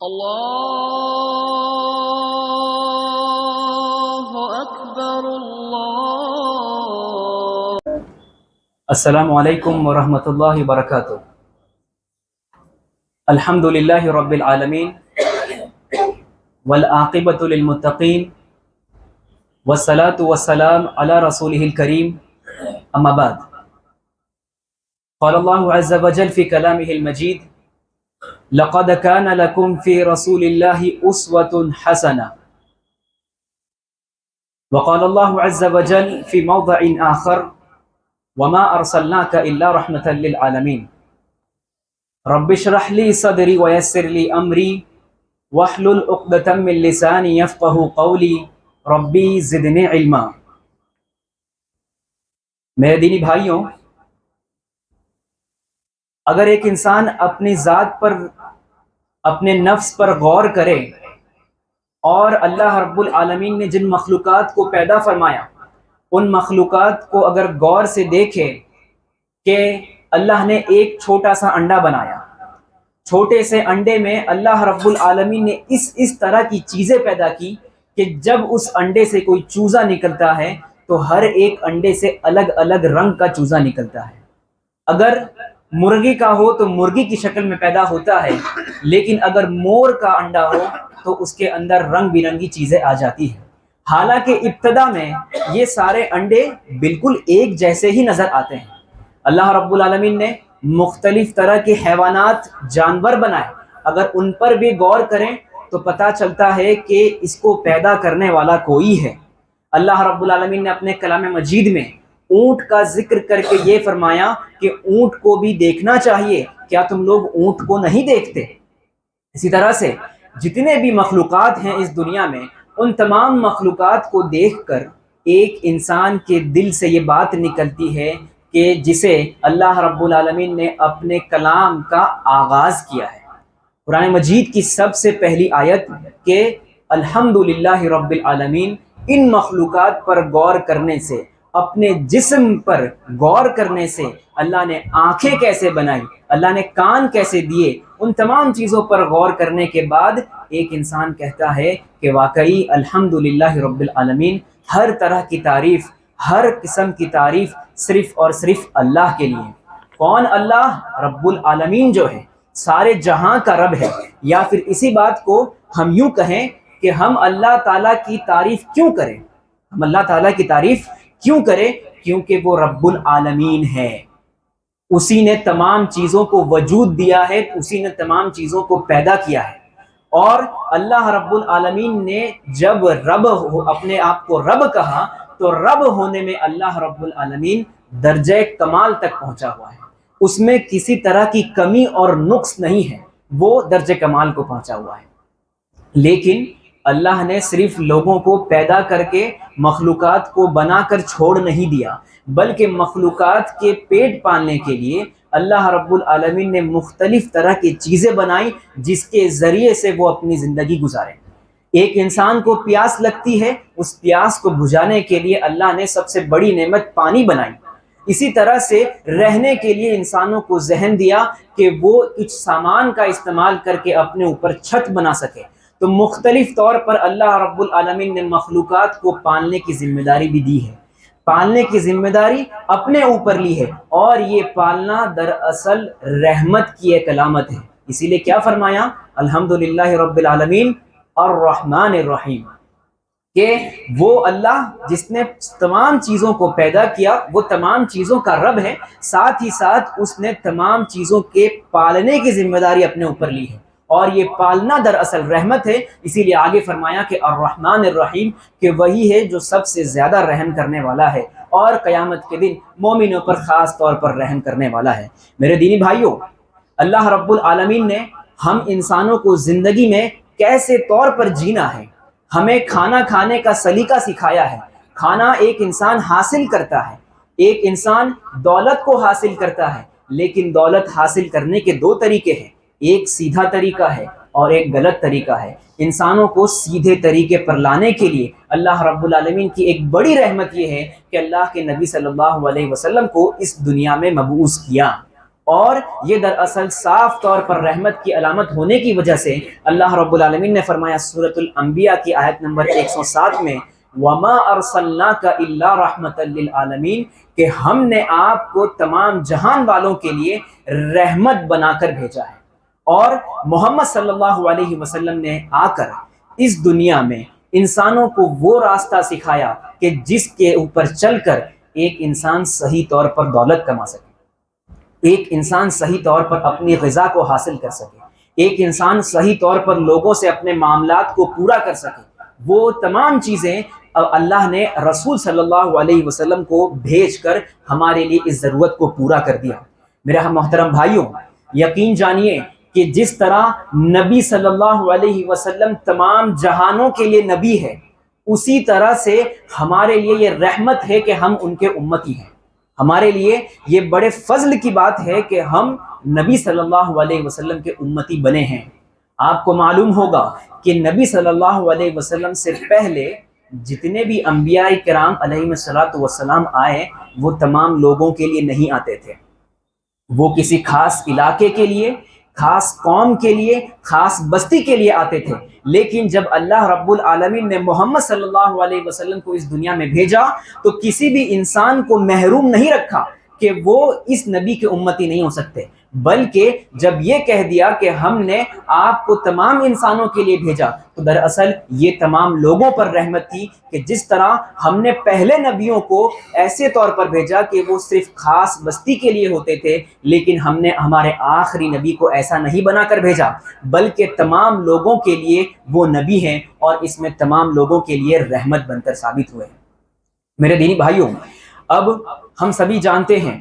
اللہ اکبر اللہ۔ السلام علیکم ورحمۃ اللہ وبرکاتہ۔ الحمد للہ رب العالمین والعاقبۃ للمتقین والصلاة والسلام علی رسولہ الکریم، اما بعد، قال اللہ عز وجل فی کلامہ المجید: لقد كان لكم في رسول الله أسوة حسنة. وقال الله عز وجل في موضع آخر: وما أرسلناك إلا رحمة للعالمين. رب اشرح لي صدري ويسر لي أمري واحلل عقدة من لساني يفقهوا قولي ربي زدني علما۔ میرے دینی بھائیوں، اگر ایک انسان اپنی ذات پر، اپنے نفس پر غور کرے اور اللہ رب العالمین نے جن مخلوقات کو پیدا فرمایا ان مخلوقات کو اگر غور سے دیکھے کہ اللہ نے ایک چھوٹا سا انڈا بنایا، چھوٹے سے انڈے میں اللہ رب العالمین نے اس طرح کی چیزیں پیدا کی کہ جب اس انڈے سے کوئی چوزا نکلتا ہے تو ہر ایک انڈے سے الگ الگ رنگ کا چوزا نکلتا ہے۔ اگر مرغی کا ہو تو مرغی کی شکل میں پیدا ہوتا ہے، لیکن اگر مور کا انڈا ہو تو اس کے اندر رنگ برنگی چیزیں آ جاتی ہیں۔ حالانکہ ابتدا میں یہ سارے انڈے بالکل ایک جیسے ہی نظر آتے ہیں۔ اللہ رب العالمین نے مختلف طرح کے حیوانات، جانور بنائے، اگر ان پر بھی غور کریں تو پتہ چلتا ہے کہ اس کو پیدا کرنے والا کوئی ہے۔ اللہ رب العالمین نے اپنے کلام مجید میں اونٹ کا ذکر کر کے یہ فرمایا کہ اونٹ کو بھی دیکھنا چاہیے، کیا تم لوگ اونٹ کو نہیں دیکھتے؟ اسی طرح سے جتنے بھی مخلوقات ہیں اس دنیا میں، ان تمام مخلوقات کو دیکھ کر ایک انسان کے دل سے یہ بات نکلتی ہے کہ جسے اللہ رب العالمین نے اپنے کلام کا آغاز کیا ہے۔ قرآن مجید کی سب سے پہلی آیت کہ الحمدللہ رب العالمین، ان مخلوقات پر غور کرنے سے، اپنے جسم پر غور کرنے سے، اللہ نے آنکھیں کیسے بنائی، اللہ نے کان کیسے دیے، ان تمام چیزوں پر غور کرنے کے بعد ایک انسان کہتا ہے کہ واقعی الحمدللہ رب العالمین، ہر طرح کی تعریف، ہر قسم کی تعریف صرف اور صرف اللہ کے لیے۔ کون اللہ؟ رب العالمین جو ہے، سارے جہاں کا رب ہے۔ یا پھر اسی بات کو ہم یوں کہیں کہ ہم اللہ تعالیٰ کی تعریف کیوں کریں؟ ہم اللہ تعالیٰ کی تعریف کیوں کرے؟ کیونکہ وہ رب العالمین ہے، اسی نے تمام چیزوں کو وجود دیا ہے، اسی نے تمام چیزوں کو پیدا کیا ہے۔ اور اللہ رب العالمین نے جب اپنے آپ کو رب کہا تو رب ہونے میں اللہ رب العالمین درجہ کمال تک پہنچا ہوا ہے، اس میں کسی طرح کی کمی اور نقص نہیں ہے، وہ درجہ کمال کو پہنچا ہوا ہے۔ لیکن اللہ نے صرف لوگوں کو پیدا کر کے مخلوقات کو بنا کر چھوڑ نہیں دیا، بلکہ مخلوقات کے پیٹ پالنے کے لیے اللہ رب العالمین نے مختلف طرح کی چیزیں بنائی جس کے ذریعے سے وہ اپنی زندگی گزارے۔ ایک انسان کو پیاس لگتی ہے، اس پیاس کو بجھانے کے لیے اللہ نے سب سے بڑی نعمت پانی بنائی۔ اسی طرح سے رہنے کے لیے انسانوں کو ذہن دیا کہ وہ کچھ سامان کا استعمال کر کے اپنے اوپر چھت بنا سکے۔ تو مختلف طور پر اللہ رب العالمین نے مخلوقات کو پالنے کی ذمہ داری بھی دی ہے، پالنے کی ذمہ داری اپنے اوپر لی ہے، اور یہ پالنا دراصل رحمت کی ایک علامت ہے۔ اسی لیے کیا فرمایا؟ الحمدللہ رب العالمین الرحمن الرحیم، کہ وہ اللہ جس نے تمام چیزوں کو پیدا کیا، وہ تمام چیزوں کا رب ہے، ساتھ ہی ساتھ اس نے تمام چیزوں کے پالنے کی ذمہ داری اپنے اوپر لی ہے، اور یہ پالنا دراصل رحمت ہے۔ اسی لیے آگے فرمایا کہ الرحمن الرحیم، کہ وہی ہے جو سب سے زیادہ رحم کرنے والا ہے اور قیامت کے دن مومنوں پر خاص طور پر رحم کرنے والا ہے۔ میرے دینی بھائیوں، اللہ رب العالمین نے ہم انسانوں کو زندگی میں کیسے طور پر جینا ہے، ہمیں کھانا کھانے کا سلیقہ سکھایا ہے۔ کھانا ایک انسان حاصل کرتا ہے، ایک انسان دولت کو حاصل کرتا ہے، لیکن دولت حاصل کرنے کے دو طریقے ہیں، ایک سیدھا طریقہ ہے اور ایک غلط طریقہ ہے۔ انسانوں کو سیدھے طریقے پر لانے کے لیے اللہ رب العالمین کی ایک بڑی رحمت یہ ہے کہ اللہ کے نبی صلی اللہ علیہ وسلم کو اس دنیا میں مبعوث کیا، اور یہ دراصل صاف طور پر رحمت کی علامت ہونے کی وجہ سے اللہ رب العالمین نے فرمایا سورۃ الانبیاء کی آیت نمبر 107 میں وَمَا أَرْسَلْنَاكَ إِلَّا رَحْمَةً لِّلْعَالَمِينَ کہ ہم نے آپ کو تمام جہان والوں کے لیے رحمت بنا کر بھیجا ہے۔ اور محمد صلی اللہ علیہ وسلم نے آ کر اس دنیا میں انسانوں کو وہ راستہ سکھایا کہ جس کے اوپر چل کر ایک انسان صحیح طور پر دولت کما سکے، ایک انسان صحیح طور پر اپنی غذا کو حاصل کر سکے، ایک انسان صحیح طور پر لوگوں سے اپنے معاملات کو پورا کر سکے۔ وہ تمام چیزیں اللہ نے رسول صلی اللہ علیہ وسلم کو بھیج کر ہمارے لیے اس ضرورت کو پورا کر دیا۔ میرے محترم بھائیوں، یقین جانیے کہ جس طرح نبی صلی اللہ علیہ وسلم تمام جہانوں کے لیے نبی ہے، اسی طرح سے ہمارے لیے یہ رحمت ہے کہ ہم ان کے امتی ہیں۔ ہمارے لیے یہ بڑے فضل کی بات ہے کہ ہم نبی صلی اللہ علیہ وسلم کے امتی بنے ہیں۔ آپ کو معلوم ہوگا کہ نبی صلی اللہ علیہ وسلم سے پہلے جتنے بھی انبیاء کرام علیہ الصلوۃ والسلام آئے، وہ تمام لوگوں کے لیے نہیں آتے تھے، وہ کسی خاص علاقے کے لیے، خاص قوم کے لیے، خاص بستی کے لیے آتے تھے۔ لیکن جب اللہ رب العالمین نے محمد صلی اللہ علیہ وسلم کو اس دنیا میں بھیجا تو کسی بھی انسان کو محروم نہیں رکھا کہ وہ اس نبی کے امتی نہیں ہو سکتے، بلکہ جب یہ کہہ دیا کہ ہم نے آپ کو تمام انسانوں کے لیے بھیجا تو دراصل یہ تمام لوگوں پر رحمت تھی کہ جس طرح ہم نے پہلے نبیوں کو ایسے طور پر بھیجا کہ وہ صرف خاص بستی کے لیے ہوتے تھے، لیکن ہم نے ہمارے آخری نبی کو ایسا نہیں بنا کر بھیجا، بلکہ تمام لوگوں کے لیے وہ نبی ہیں اور اس میں تمام لوگوں کے لیے رحمت بن کر ثابت ہوئے۔ میرے دینی بھائیوں، اب ہم سبھی جانتے ہیں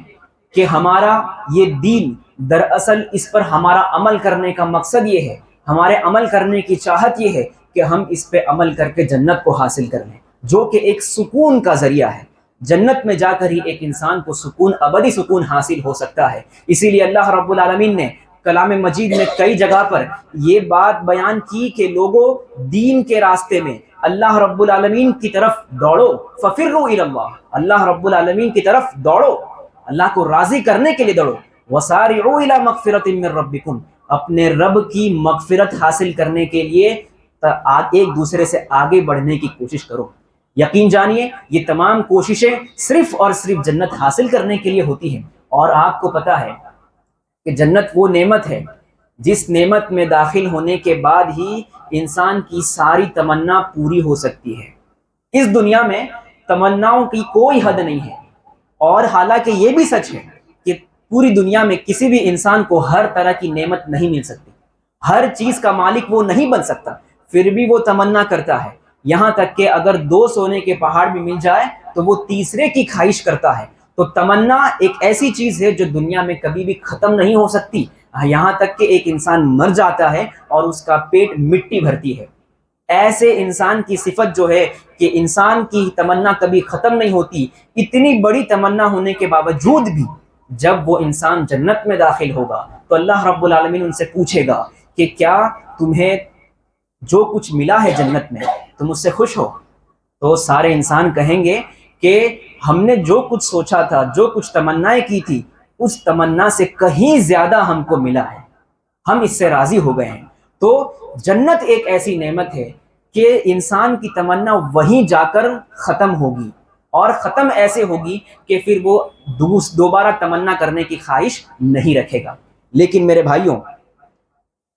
کہ ہمارا یہ دین دراصل اس پر ہمارا عمل کرنے کا مقصد یہ ہے، ہمارے عمل کرنے کی چاہت یہ ہے کہ ہم اس پہ عمل کر کے جنت کو حاصل کر لیں، جو کہ ایک سکون کا ذریعہ ہے۔ جنت میں جا کر ہی ایک انسان کو سکون، ابدی سکون حاصل ہو سکتا ہے۔ اسی لیے اللہ رب العالمین نے کلام مجید میں کئی جگہ پر یہ بات بیان کی کہ لوگوں، دین کے راستے میں اللہ رب العالمین کی طرف دوڑو، ففروا الی اللہ، اللہ رب العالمین کی طرف دوڑو، اللہ کو راضی کرنے کے لیے دوڑو، وسارعوا الی مغفرۃ من ربکم، اپنے رب کی مغفرت حاصل کرنے کے لیے ایک دوسرے سے آگے بڑھنے کی کوشش کرو۔ یقین جانیے یہ تمام کوششیں صرف اور صرف جنت حاصل کرنے کے لیے ہوتی ہیں۔ اور آپ کو پتہ ہے کہ جنت وہ نعمت ہے جس نعمت میں داخل ہونے کے بعد ہی انسان کی ساری تمنا پوری ہو سکتی ہے۔ اس دنیا میں تمناؤں کی کوئی حد نہیں ہے، اور حالانکہ یہ بھی سچ ہے کہ پوری دنیا میں کسی بھی انسان کو ہر طرح کی نعمت نہیں مل سکتی، ہر چیز کا مالک وہ نہیں بن سکتا، پھر بھی وہ تمنا کرتا ہے۔ یہاں تک کہ اگر 2 سونے کے پہاڑ بھی مل جائے تو وہ تیسرے کی خواہش کرتا ہے۔ تو تمنا ایک ایسی چیز ہے جو دنیا میں کبھی بھی ختم نہیں ہو سکتی، یہاں تک کہ ایک انسان مر جاتا ہے اور اس کا پیٹ مٹی بھرتی ہے۔ ایسے انسان کی صفت جو ہے کہ انسان کی تمنا کبھی ختم نہیں ہوتی، اتنی بڑی تمنا ہونے کے باوجود بھی جب وہ انسان جنت میں داخل ہوگا تو اللہ رب العالمین ان سے پوچھے گا کہ کیا تمہیں جو کچھ ملا ہے جنت میں تم اس سے خوش ہو؟ تو سارے انسان کہیں گے کہ ہم نے جو کچھ سوچا تھا، جو کچھ تمنائیں کی تھی، اس تمنا سے کہیں زیادہ ہم کو ملا ہے، ہم اس سے راضی ہو گئے ہیں۔ تو جنت ایک ایسی نعمت ہے کہ انسان کی تمنا وہیں جا کر ختم ہوگی، اور ختم ایسے ہوگی کہ پھر وہ دوبارہ تمنا کرنے کی خواہش نہیں رکھے گا۔ لیکن میرے بھائیوں،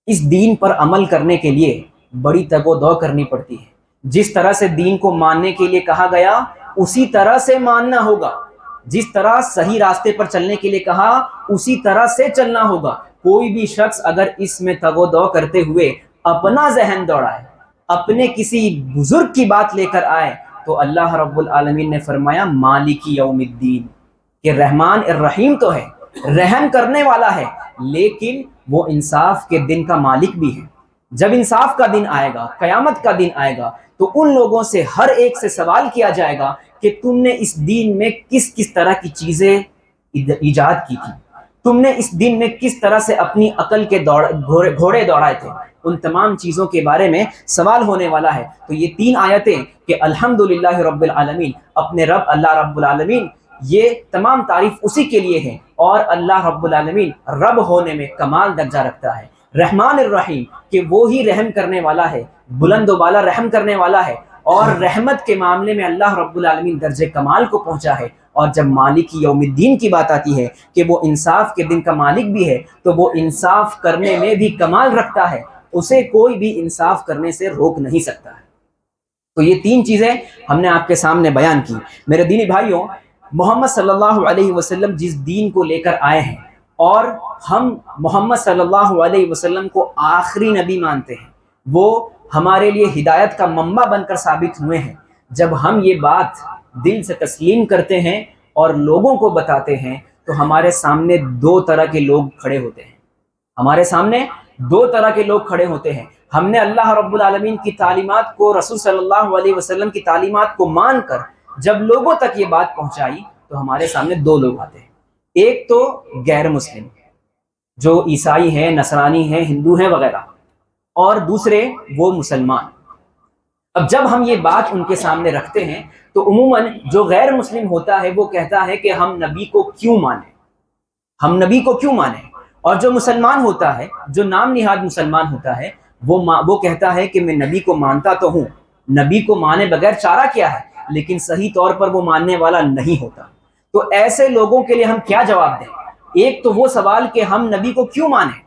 اس دین پر عمل کرنے کے لیے بڑی تگ و دو کرنی پڑتی ہے۔ جس طرح سے دین کو ماننے کے لیے کہا گیا اسی طرح سے ماننا ہوگا، جس طرح صحیح راستے پر چلنے کے لیے کہا اسی طرح سے چلنا ہوگا۔ کوئی بھی شخص اگر اس میں تگ و دو کرتے ہوئے اپنا ذہن دوڑائے، اپنے کسی بزرگ کی بات لے کر آئے، تو اللہ رب العالمین نے فرمایا مالک یوم الدین، کہ رحمان الرحیم تو ہے، رحم کرنے والا ہے، لیکن وہ انصاف کے دن کا مالک بھی ہے۔ جب انصاف کا دن آئے گا، قیامت کا دن آئے گا، تو ان لوگوں سے ہر ایک سے سوال کیا جائے گا کہ تم نے اس دین میں کس کس طرح کی چیزیں ایجاد کی تھی، تم نے اس دین میں کس طرح سے اپنی عقل کے گھوڑے دوڑائے تھے، ان تمام چیزوں کے بارے میں سوال ہونے والا ہے۔ تو یہ 3 آیتیں کہ الحمدللہ رب العالمین، اپنے رب اللہ رب العالمین یہ تمام تعریف اسی کے لیے ہے، اور اللہ رب العالمین رب ہونے میں کمال درجہ رکھتا ہے، رحمان الرحیم کہ وہی رحم کرنے والا ہے، بلند و بالا رحم کرنے والا ہے، اور رحمت کے معاملے میں اللہ رب العالمین درجے کمال کو پہنچا ہے۔ اور جب مالک یوم الدین کی بات آتی ہے کہ وہ انصاف کے دن کا مالک بھی ہے، تو وہ انصاف کرنے میں بھی کمال رکھتا ہے، اسے کوئی بھی انصاف کرنے سے روک نہیں سکتا ہے۔ تو یہ تین چیزیں ہم نے آپ کے سامنے بیان کی۔ میرے دینی بھائیوں، محمد صلی اللہ علیہ وسلم جس دین کو لے کر آئے ہیں، اور ہم محمد صلی اللہ علیہ وسلم کو آخری نبی مانتے ہیں، وہ ہمارے لیے ہدایت کا منبع بن کر ثابت ہوئے ہیں۔ جب ہم یہ بات دل سے تسلیم کرتے ہیں اور لوگوں کو بتاتے ہیں، تو ہمارے سامنے دو طرح کے لوگ کھڑے ہوتے ہیں، ہمارے سامنے دو طرح کے لوگ کھڑے ہوتے ہیں۔ ہم نے اللہ رب العالمین کی تعلیمات کو، رسول صلی اللہ علیہ وسلم کی تعلیمات کو مان کر جب لوگوں تک یہ بات پہنچائی، تو ہمارے سامنے دو لوگ آتے ہیں، ایک تو غیر مسلم جو عیسائی ہیں، نصرانی ہیں، ہندو ہیں وغیرہ، اور دوسرے وہ مسلمان۔ اب جب ہم یہ بات ان کے سامنے رکھتے ہیں تو عموماً جو غیر مسلم ہوتا ہے وہ کہتا ہے کہ ہم نبی کو کیوں مانیں، ہم نبی کو کیوں مانیں، اور جو مسلمان ہوتا ہے، جو نام نہاد مسلمان ہوتا ہے، وہ کہتا ہے کہ میں نبی کو مانتا تو ہوں، نبی کو مانے بغیر چارہ کیا ہے، لیکن صحیح طور پر وہ ماننے والا نہیں ہوتا۔ تو ایسے لوگوں کے لیے ہم کیا جواب دیں؟ ایک تو وہ سوال کہ ہم نبی کو کیوں مانیں،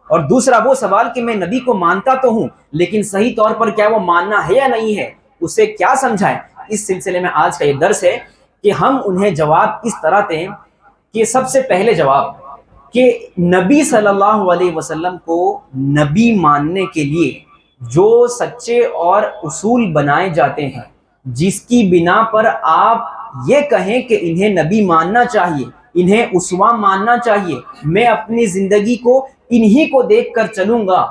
اور دوسرا وہ سوال کہ میں نبی کو مانتا تو ہوں لیکن صحیح طور پر کیا وہ ماننا ہے یا نہیں ہے، اسے کیا سمجھائیں۔ اس سلسلے میں آج کا یہ درس ہے کہ ہم انہیں جواب اس طرح دیں کہ سب سے پہلے جواب کہ نبی صلی اللہ علیہ وسلم کو نبی ماننے کے لیے جو سچے اور اصول بنائے جاتے ہیں، جس کی بنا پر آپ یہ کہیں کہ انہیں نبی ماننا چاہیے، انہیں اسوہ ماننا چاہیے، میں اپنی زندگی کو انہی کو دیکھ کر چلوں گا،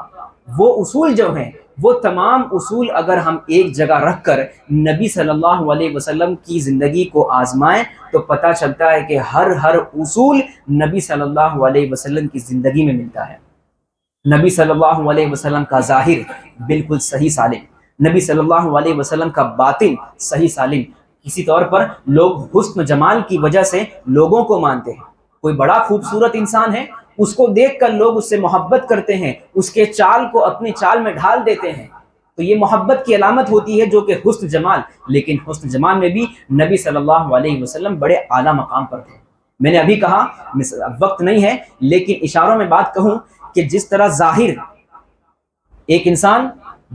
وہ اصول جو ہیں، وہ تمام اصول اگر ہم ایک جگہ رکھ کر نبی صلی اللہ علیہ وسلم کی زندگی کو آزمائیں تو پتہ چلتا ہے کہ ہر اصول نبی صلی اللہ علیہ وسلم کی زندگی میں ملتا ہے۔ نبی صلی اللہ علیہ وسلم کا ظاہر بالکل صحیح سالم، نبی صلی اللہ علیہ وسلم کا باطن صحیح سالم۔ اسی طور پر لوگ حسن جمال کی وجہ سے لوگوں کو مانتے ہیں، کوئی بڑا خوبصورت انسان ہے، اس کو دیکھ کر لوگ اس سے محبت کرتے ہیں، اس کے چال کو اپنی چال میں ڈھال دیتے ہیں، تو یہ محبت کی علامت ہوتی ہے جو کہ حسن جمال۔ لیکن حسن جمال میں بھی نبی صلی اللہ علیہ وسلم بڑے اعلیٰ مقام پر تھے۔ میں نے ابھی کہا، وقت نہیں ہے لیکن اشاروں میں بات کہوں کہ جس طرح ظاہر ایک انسان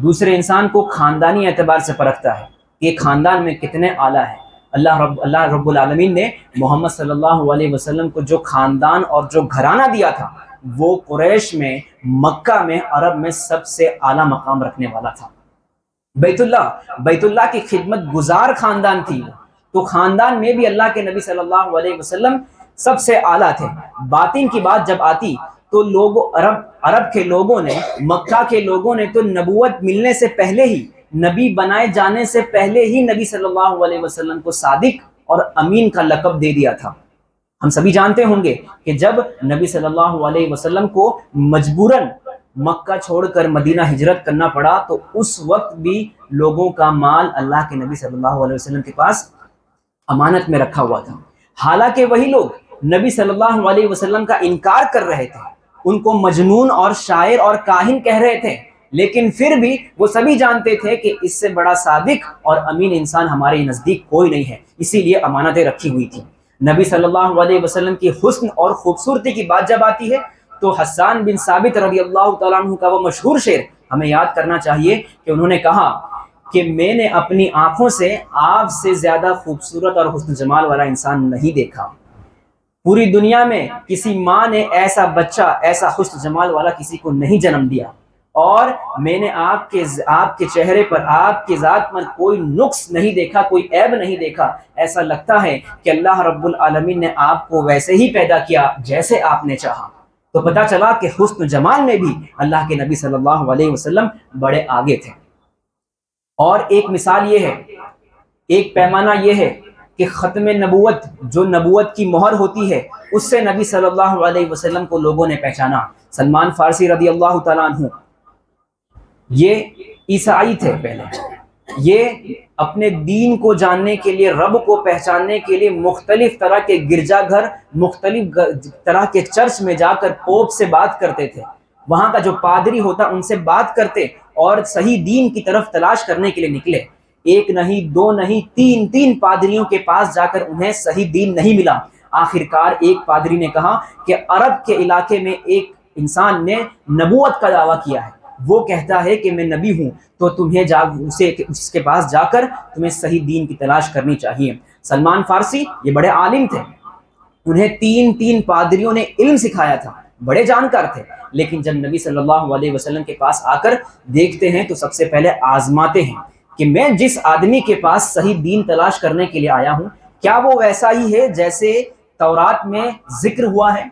دوسرے انسان کو خاندانی اعتبار سے پرکھتا ہے کہ خاندان میں کتنے اعلیٰ ہیں، اللہ رب العالمین نے محمد صلی اللہ علیہ وسلم کو جو خاندان اور جو گھرانہ دیا تھا، وہ قریش میں، مکہ میں، عرب میں سب سے اعلیٰ مقام رکھنے والا تھا۔ بیت اللہ کی خدمت گزار خاندان تھی، تو خاندان میں بھی اللہ کے نبی صلی اللہ علیہ وسلم سب سے اعلیٰ تھے۔ باطن کی بات جب آتی تو عرب کے لوگوں نے، مکہ کے لوگوں نے تو نبوت ملنے سے پہلے ہی، نبی بنائے جانے سے پہلے ہی نبی صلی اللہ علیہ وسلم کو صادق اور امین کا لقب دے دیا تھا۔ ہم سبھی جانتے ہوں گے کہ جب نبی صلی اللہ علیہ وسلم کو مجبوراً مکہ چھوڑ کر مدینہ ہجرت کرنا پڑا تو اس وقت بھی لوگوں کا مال اللہ کے نبی صلی اللہ علیہ وسلم کے پاس امانت میں رکھا ہوا تھا، حالانکہ وہی لوگ نبی صلی اللہ علیہ وسلم کا انکار کر رہے تھے، ان کو مجنون اور شاعر اور کاہن کہہ رہے تھے، لیکن پھر بھی وہ سبھی جانتے تھے کہ اس سے بڑا صادق اور امین انسان ہمارے نزدیک کوئی نہیں ہے، اسی لیے امانتیں رکھی ہوئی تھی۔ نبی صلی اللہ علیہ وسلم کی حسن اور خوبصورتی کی بات جب آتی ہے تو حسان بن ثابت رضی اللہ تعالیٰ عنہ کا وہ مشہور شعر ہمیں یاد کرنا چاہیے کہ انہوں نے کہا کہ میں نے اپنی آنکھوں سے آپ سے زیادہ خوبصورت اور حسن جمال والا انسان نہیں دیکھا، پوری دنیا میں کسی ماں نے ایسا بچہ، ایسا حسن جمال والا کسی کو نہیں جنم دیا، اور میں نے آپ کے چہرے پر، آپ کی ذات پر کوئی نقص نہیں دیکھا، کوئی عیب نہیں دیکھا، ایسا لگتا ہے کہ اللہ رب العالمین نے آپ کو ویسے ہی پیدا کیا جیسے آپ نے چاہا۔ تو پتہ چلا کہ حسن جمال میں بھی اللہ کے نبی صلی اللہ علیہ وسلم بڑے آگے تھے۔ اور ایک مثال یہ ہے، ایک پیمانہ یہ ہے کہ ختم نبوت، جو نبوت کی مہر ہوتی ہے، اس سے نبی صلی اللہ علیہ وسلم کو لوگوں نے پہچانا۔ سلمان فارسی رضی اللہ تعالیٰ عنہ، یہ عیسائی تھے، پہلے یہ اپنے دین کو جاننے کے لیے، رب کو پہچاننے کے لیے مختلف طرح کے گرجا گھر، مختلف طرح کے چرچ میں جا کر پوپ سے بات کرتے تھے، وہاں کا جو پادری ہوتا ان سے بات کرتے اور صحیح دین کی طرف تلاش کرنے کے لیے نکلے۔ ایک نہیں، دو نہیں، تین پادریوں کے پاس جا کر انہیں صحیح دین نہیں ملا۔ آخرکار ایک پادری نے کہا کہ عرب کے علاقے میں ایک انسان نے نبوت کا دعویٰ کیا ہے، وہ کہتا ہے کہ میں نبی ہوں، تو تمہیں اس کے پاس جا کر تمہیں صحیح دین کی تلاش کرنی چاہیے۔ سلمان فارسی یہ بڑے عالم تھے، انہیں تین پادریوں نے علم سکھایا تھا، بڑے جانکار تھے، لیکن جب نبی صلی اللہ علیہ وسلم کے پاس آ کر دیکھتے ہیں تو سب سے پہلے آزماتے ہیں کہ میں جس آدمی کے پاس صحیح دین تلاش کرنے کے لیے آیا ہوں، کیا وہ ویسا ہی ہے جیسے تورات میں ذکر ہوا ہے؟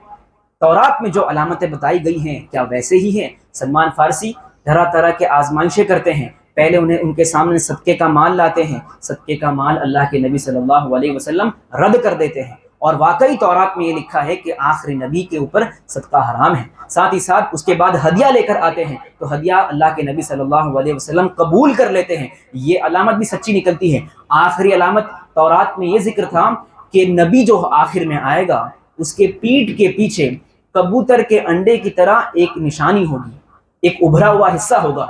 تورات میں جو علامتیں بتائی گئی ہیں کیا ویسے ہی ہیں؟ سلمان فارسی طرح طرح کے آزمائشیں کرتے ہیں، پہلے انہیں ان کے سامنے صدقے کا مال لاتے ہیں، صدقے کا مال اللہ کے نبی صلی اللہ علیہ وسلم رد کر دیتے ہیں، اور واقعی تورات میں یہ لکھا ہے کہ آخری نبی کے اوپر صدقہ حرام ہے۔ ساتھ ہی ساتھ اس کے بعد ہدیہ لے کر آتے ہیں تو ہدیہ اللہ کے نبی صلی اللہ علیہ وسلم قبول کر لیتے ہیں، یہ علامت بھی سچی نکلتی ہے۔ آخری علامت تورات میں یہ ذکر تھا کہ نبی جو آخر میں آئے گا اس کے پیٹھ کے پیچھے کبوتر کے انڈے کی طرح ایک نشانی ہوگی، ایک ابھرا ہوا حصہ ہوگا۔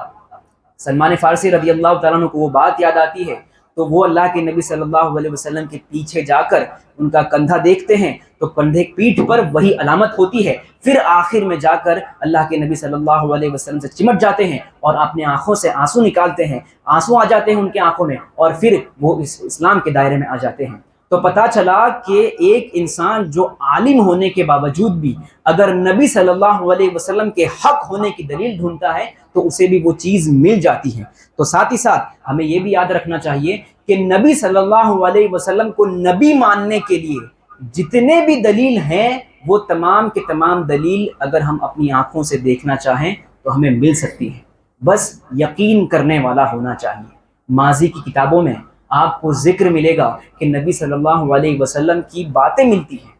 سلمان فارسی رضی اللہ تعالیٰ عنہ کو وہ بات یاد آتی ہے تو وہ اللہ کے نبی صلی اللہ علیہ وسلم کے پیچھے جا کر ان کا کندھا دیکھتے ہیں تو کندھے پیٹھ پر وہی علامت ہوتی ہے، پھر آخر میں جا کر اللہ کے نبی صلی اللہ علیہ وسلم سے چمٹ جاتے ہیں اور اپنے آنکھوں سے آنسو نکالتے ہیں، آنسو آ جاتے ہیں ان کے آنکھوں میں، اور پھر وہ اس اسلام کے دائرے میں آ جاتے ہیں۔ تو پتہ چلا کہ ایک انسان جو عالم ہونے کے باوجود بھی اگر نبی صلی اللہ علیہ وسلم کے حق ہونے کی دلیل ڈھونڈتا ہے تو اسے بھی وہ چیز مل جاتی ہے۔ تو ساتھ ہی ساتھ ہمیں یہ بھی یاد رکھنا چاہیے کہ نبی صلی اللہ علیہ وسلم کو نبی ماننے کے لیے جتنے بھی دلیل ہیں وہ تمام کے تمام دلیل اگر ہم اپنی آنکھوں سے دیکھنا چاہیں تو ہمیں مل سکتی ہے، بس یقین کرنے والا ہونا چاہیے۔ ماضی کی کتابوں میں آپ کو ذکر ملے گا کہ نبی صلی اللہ علیہ وسلم کی باتیں ملتی ہیں،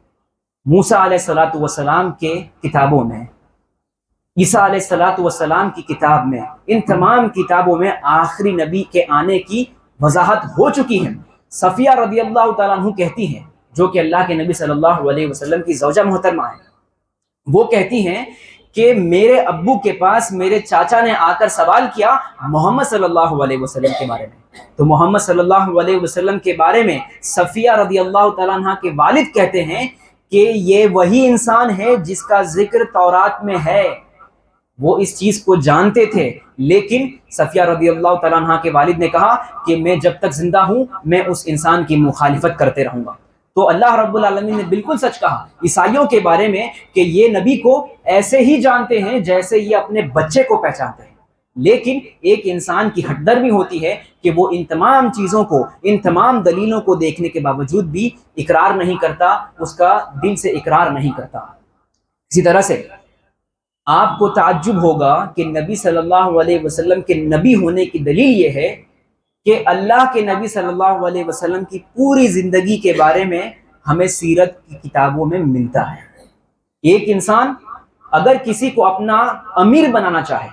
موسیٰ علیہ السلام کے کتابوں میں، عیسیٰ علیہ السلام کی کتاب میں، ان تمام کتابوں میں آخری نبی کے آنے کی وضاحت ہو چکی ہے۔ صفیہ رضی اللہ تعالیٰ عنہ کہتی ہیں، جو کہ اللہ کے نبی صلی اللہ علیہ وسلم کی زوجہ محترمہ ہیں، وہ کہتی ہیں کہ میرے ابو کے پاس میرے چاچا نے آ کر سوال کیا محمد صلی اللہ علیہ وسلم کے بارے میں، تو محمد صلی اللہ علیہ وسلم کے بارے میں صفیہ رضی اللہ تعالیٰ عنہ کے والد کہتے ہیں کہ یہ وہی انسان ہے جس کا ذکر تورات میں ہے۔ وہ اس چیز کو جانتے تھے، لیکن صفیہ رضی اللہ تعالیٰ عنہ کے والد نے کہا کہ میں جب تک زندہ ہوں میں اس انسان کی مخالفت کرتے رہوں گا۔ تو اللہ رب العالمین نے بالکل سچ کہا عیسائیوں کے بارے میں کہ یہ نبی کو ایسے ہی جانتے ہیں جیسے یہ اپنے بچے کو پہچانتے ہیں، لیکن ایک انسان کی ہٹ درمی ہوتی ہے کہ وہ ان تمام چیزوں کو، ان تمام دلیلوں کو دیکھنے کے باوجود بھی اقرار نہیں کرتا، اس کا دل سے اقرار نہیں کرتا۔ اسی طرح سے آپ کو تعجب ہوگا کہ نبی صلی اللہ علیہ وسلم کے نبی ہونے کی دلیل یہ ہے کہ اللہ کے نبی صلی اللہ علیہ وسلم کی پوری زندگی کے بارے میں ہمیں سیرت کی کتابوں میں ملتا ہے۔ ایک انسان اگر کسی کو اپنا امیر بنانا چاہے،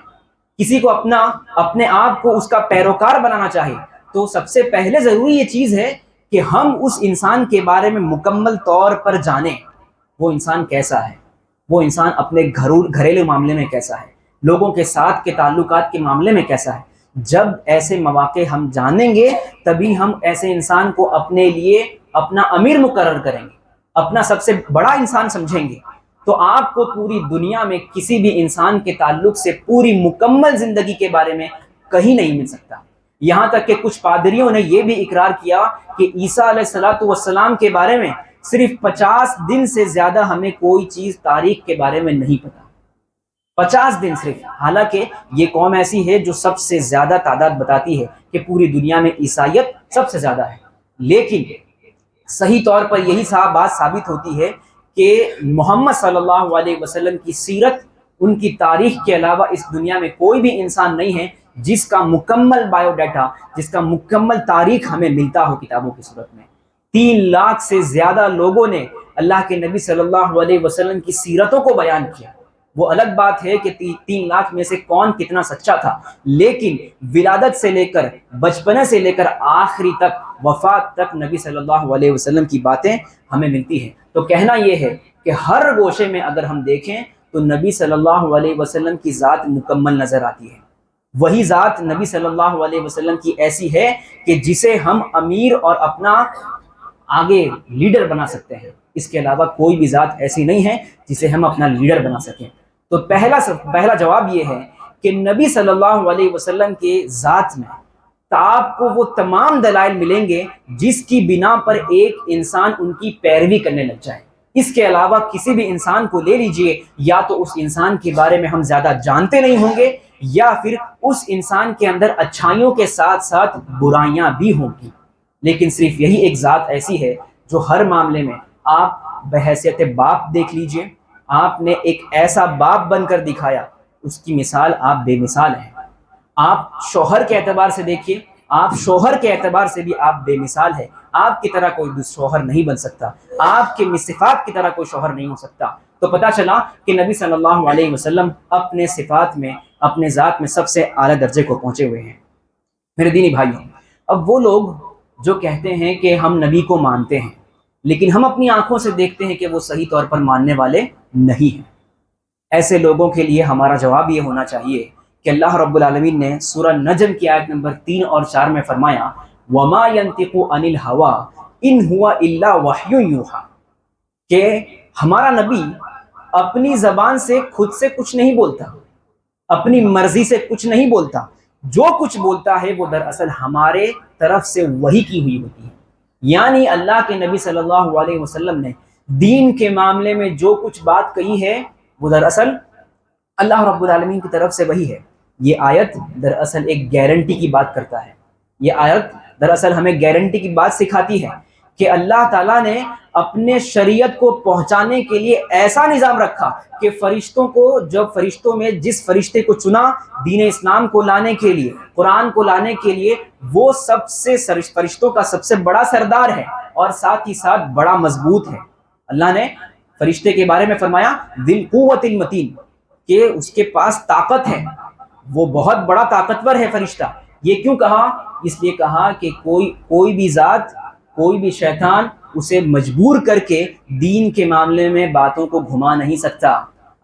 کسی کو اپنے آپ کو اس کا پیروکار بنانا چاہے، تو سب سے پہلے ضروری یہ چیز ہے کہ ہم اس انسان کے بارے میں مکمل طور پر جانیں، وہ انسان کیسا ہے، وہ انسان اپنے گھریلو معاملے میں کیسا ہے، لوگوں کے ساتھ کے تعلقات کے معاملے میں کیسا ہے۔ جب ایسے مواقع ہم جانیں گے تبھی ہم ایسے انسان کو اپنے لیے اپنا امیر مقرر کریں گے، اپنا سب سے بڑا انسان سمجھیں گے۔ تو آپ کو پوری دنیا میں کسی بھی انسان کے تعلق سے پوری مکمل زندگی کے بارے میں کہیں نہیں مل سکتا۔ یہاں تک کہ کچھ پادریوں نے یہ بھی اقرار کیا کہ عیسیٰ علیہ السلام کے بارے میں صرف 50 دن سے زیادہ ہمیں کوئی چیز تاریخ کے بارے میں نہیں پتا، 50 دن صرف، حالانکہ یہ قوم ایسی ہے جو سب سے زیادہ تعداد بتاتی ہے کہ پوری دنیا میں عیسائیت سب سے زیادہ ہے، لیکن صحیح طور پر یہی بات ثابت ہوتی ہے کہ محمد صلی اللہ علیہ وسلم کی سیرت، ان کی تاریخ کے علاوہ اس دنیا میں کوئی بھی انسان نہیں ہے جس کا مکمل بایو ڈیٹا، جس کا مکمل تاریخ ہمیں ملتا ہو کتابوں کی صورت میں۔ 3 لاکھ سے زیادہ لوگوں نے اللہ کے نبی صلی اللہ علیہ وسلم کی سیرتوں کو بیان کیا، وہ الگ بات ہے کہ 3 لاکھ میں سے کون کتنا سچا تھا، لیکن ولادت سے لے کر، بچپنے سے لے کر آخری تک، وفات تک نبی صلی اللہ علیہ وسلم کی باتیں ہمیں ملتی ہیں۔ تو کہنا یہ ہے کہ ہر گوشے میں اگر ہم دیکھیں تو نبی صلی اللہ علیہ وسلم کی ذات مکمل نظر آتی ہے۔ وہی ذات نبی صلی اللہ علیہ وسلم کی ایسی ہے کہ جسے ہم امیر اور اپنا آگے لیڈر بنا سکتے ہیں، اس کے علاوہ کوئی بھی ذات ایسی نہیں ہے جسے ہم اپنا لیڈر بنا سکیں۔ تو پہلا جواب یہ ہے کہ نبی صلی اللہ علیہ وسلم کے ذات میں آپ کو وہ تمام دلائل ملیں گے جس کی بنا پر ایک انسان ان کی پیروی کرنے لگ جائے۔ اس کے علاوہ کسی بھی انسان کو لے لیجئے، یا تو اس انسان کے بارے میں ہم زیادہ جانتے نہیں ہوں گے، یا پھر اس انسان کے اندر اچھائیوں کے ساتھ ساتھ برائیاں بھی ہوں گی، لیکن صرف یہی ایک ذات ایسی ہے جو ہر معاملے میں، آپ بحیثیت باپ دیکھ لیجئے، آپ نے ایک ایسا باپ بن کر دکھایا، اس کی مثال آپ بے مثال ہیں۔ آپ شوہر کے اعتبار سے دیکھیے، آپ شوہر کے اعتبار سے بھی آپ بے مثال ہے۔ آپ کی طرح کوئی شوہر نہیں بن سکتا، آپ کے صفات کی طرح کوئی شوہر نہیں ہو سکتا۔ تو پتہ چلا کہ نبی صلی اللہ علیہ وسلم اپنے صفات میں، اپنے ذات میں سب سے اعلیٰ درجے کو پہنچے ہوئے ہیں۔ میرے دینی بھائیوں، اب وہ لوگ جو کہتے ہیں کہ ہم نبی کو مانتے ہیں، لیکن ہم اپنی آنکھوں سے دیکھتے ہیں کہ وہ صحیح طور پر ماننے والے نہیں ہیں، ایسے لوگوں کے لیے ہمارا جواب یہ ہونا چاہیے کہ اللہ رب العالمین نے سورہ نجم کی آیت نمبر 3 اور 4 میں فرمایا وَمَا يَنْطِقُ عَنِ الْهَوَىٰ إِنْ هُوَ إِلَّا وَحْيٌ يُوحَىٰ، کہ ہمارا نبی اپنی زبان سے خود سے کچھ نہیں بولتا، اپنی مرضی سے کچھ نہیں بولتا، جو کچھ بولتا ہے وہ دراصل ہمارے طرف سے وحی کی ہوئی ہوتی ہے۔ یعنی اللہ کے نبی صلی اللہ علیہ وسلم نے دین کے معاملے میں جو کچھ بات کہی ہے وہ دراصل اللہ رب العالمین کی طرف سے وہی ہے۔ یہ آیت دراصل ایک گارنٹی کی بات کرتا ہے، یہ آیت دراصل ہمیں گارنٹی کی بات سکھاتی ہے کہ اللہ تعالیٰ نے اپنے شریعت کو پہنچانے کے لیے ایسا نظام رکھا کہ فرشتوں کو، جب فرشتوں میں جس فرشتے کو چنا دین اسلام کو لانے کے لیے، قرآن کو لانے کے لیے، وہ سب سے فرشتوں کا سب سے بڑا سردار ہے اور ساتھ ہی ساتھ بڑا مضبوط ہے۔ اللہ نے فرشتے کے بارے میں فرمایا ذی القوۃ المتین، کہ اس کے پاس طاقت ہے، وہ بہت بڑا طاقتور ہے فرشتہ۔ یہ کیوں کہا؟ اس لیے کہا کہ کوئی بھی ذات، کوئی بھی شیطان اسے مجبور کر کے دین کے معاملے میں باتوں کو گھما نہیں سکتا۔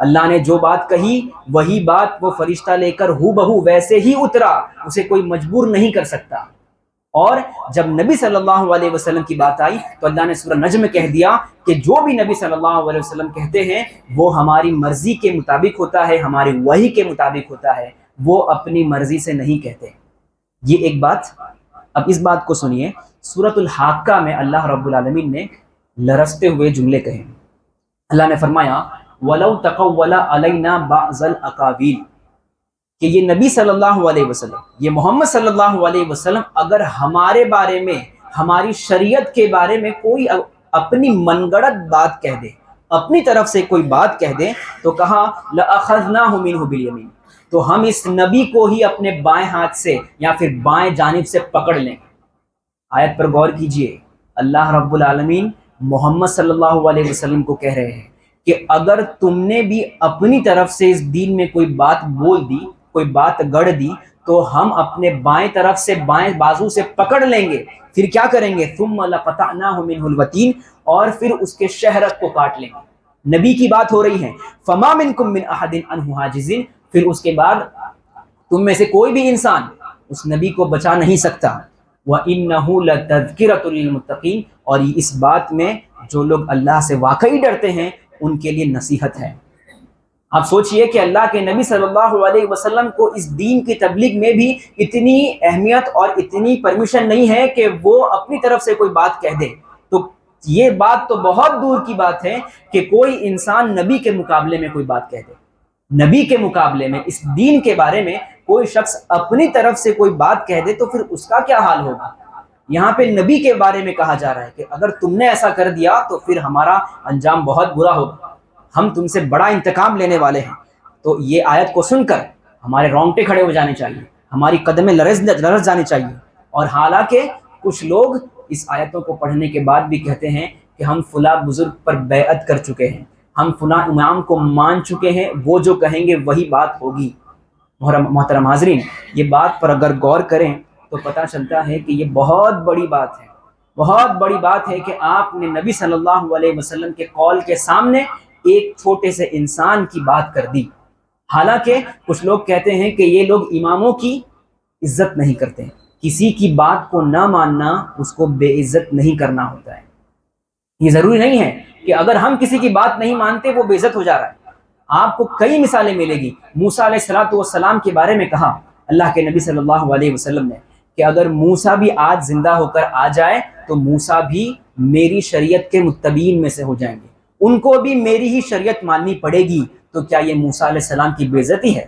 اللہ نے جو بات کہی وہی بات وہ فرشتہ لے کر ہو بہو ویسے ہی اترا، اسے کوئی مجبور نہیں کر سکتا۔ اور جب نبی صلی اللہ علیہ وسلم کی بات آئی تو اللہ نے سورہ نجم میں کہہ دیا کہ جو بھی نبی صلی اللہ علیہ وسلم کہتے ہیں وہ ہماری مرضی کے مطابق ہوتا ہے، ہماری وحی کے مطابق ہوتا ہے، وہ اپنی مرضی سے نہیں کہتے۔ یہ ایک بات۔ اب اس بات کو سنیے، سورۃ الحاقہ میں اللہ رب العالمین نے لرزتے ہوئے جملے کہے۔ اللہ نے فرمایا وَلَوْ تَقَوَّلَ عَلَيْنَا بَعْضَ الْأَقَاوِيلِ، کہ یہ نبی صلی اللہ علیہ وسلم، یہ محمد صلی اللہ علیہ وسلم اگر ہمارے بارے میں، ہماری شریعت کے بارے میں کوئی اپنی من گڑت بات کہہ دے، اپنی طرف سے کوئی بات کہہ دے، تو کہا لَأَخَذْنَاهُ مِنْهُ بِالْيَمِينِ، تو ہم اس نبی کو ہی اپنے بائیں ہاتھ سے یا پھر بائیں جانب سے پکڑ لیں۔ آیت پر غور کیجئے، اللہ رب العالمین محمد صلی اللہ علیہ وسلم کو کہہ رہے ہیں کہ اگر تم نے بھی اپنی طرف سے اس دین میں کوئی بات بول دی، کوئی بات گڑ دی، تو ہم اپنے بائیں طرف سے، بائیں بازو سے پکڑ لیں گے، پھر کیا کریں گے ثم لقطعناہ منہ الوتین، اور پھر اس کے شہرت کو کاٹ لیں گے۔ نبی کی بات ہو رہی ہے، فما منکم من احد عنہ حاجزین، پھر اس کے بعد تم میں سے کوئی بھی انسان اس نبی کو بچا نہیں سکتا۔ وَإِنَّهُ لَتَذْكِرَةٌ لِلْمُتَّقِينَ، اور اس بات میں جو لوگ اللہ سے واقعی ڈرتے ہیں ان کے لیے نصیحت ہے۔ آپ سوچئے کہ اللہ کے نبی صلی اللہ علیہ وسلم کو اس دین کی تبلیغ میں بھی اتنی اہمیت اور اتنی پرمیشن نہیں ہے کہ وہ اپنی طرف سے کوئی بات کہہ دے، تو یہ بات تو بہت دور کی بات ہے کہ کوئی انسان نبی کے مقابلے میں کوئی بات کہہ دے۔ نبی کے مقابلے میں اس دین کے بارے میں کوئی شخص اپنی طرف سے کوئی بات کہہ دے تو پھر اس کا کیا حال ہوگا؟ یہاں پہ نبی کے بارے میں کہا جا رہا ہے کہ اگر تم نے ایسا کر دیا تو پھر ہمارا انجام بہت برا ہوگا، ہم تم سے بڑا انتقام لینے والے ہیں۔ تو یہ آیت کو سن کر ہمارے رونگٹے کھڑے ہو جانے چاہیے، ہماری قدمیں لرز جانے چاہیے۔ اور حالانکہ کچھ لوگ اس آیتوں کو پڑھنے کے بعد بھی کہتے ہیں کہ ہم فلاں بزرگ پر بیعت کر چکے ہیں، ہم فلاں امام کو مان چکے ہیں، وہ جو کہیں گے وہی بات ہوگی۔ محترم حاضرین، یہ بات پر اگر غور کریں تو پتہ چلتا ہے کہ یہ بہت بڑی بات ہے، بہت بڑی بات ہے کہ آپ نے نبی صلی اللہ علیہ وسلم کے قول کے سامنے ایک چھوٹے سے انسان کی بات کر دی۔ حالانکہ کچھ لوگ کہتے ہیں کہ یہ لوگ اماموں کی عزت نہیں کرتے، کسی کی بات کو نہ ماننا اس کو بے عزت نہیں کرنا ہوتا ہے۔ یہ ضروری نہیں ہے کہ اگر ہم کسی کی بات نہیں مانتے وہ بے عزت ہو جا رہا ہے۔ آپ کو کئی مثالیں ملے گی۔ موسیٰ علیہ السلام کے بارے میں کہا اللہ کے نبی صلی اللہ علیہ وسلم نے کہ اگر موسیٰ بھی آج زندہ ہو کر آ جائے تو موسیٰ بھی میری شریعت کے متبعین میں سے ہو جائیں گے، ان کو بھی میری ہی شریعت ماننی پڑے گی۔ تو کیا یہ موسیٰ علیہ السلام کی بے عزتی ہے؟